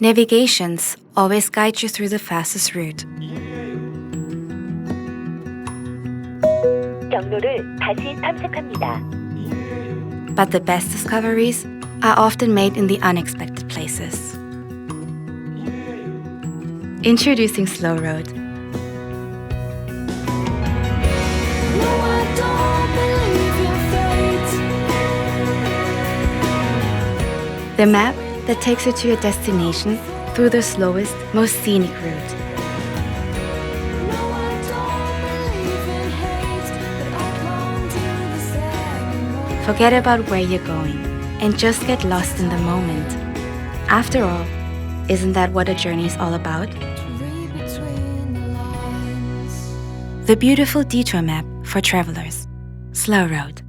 Navigations always guide you through the fastest route. 경로를 다시 탐색합니다. But the best discoveries are often made in the unexpected places. Introducing Slow Road. The map that takes you to your destination through the slowest, most scenic route. Forget about where you're going and just get lost in the moment. After all, isn't that what a journey is all about? The beautiful detour map for travelers. Slow Road.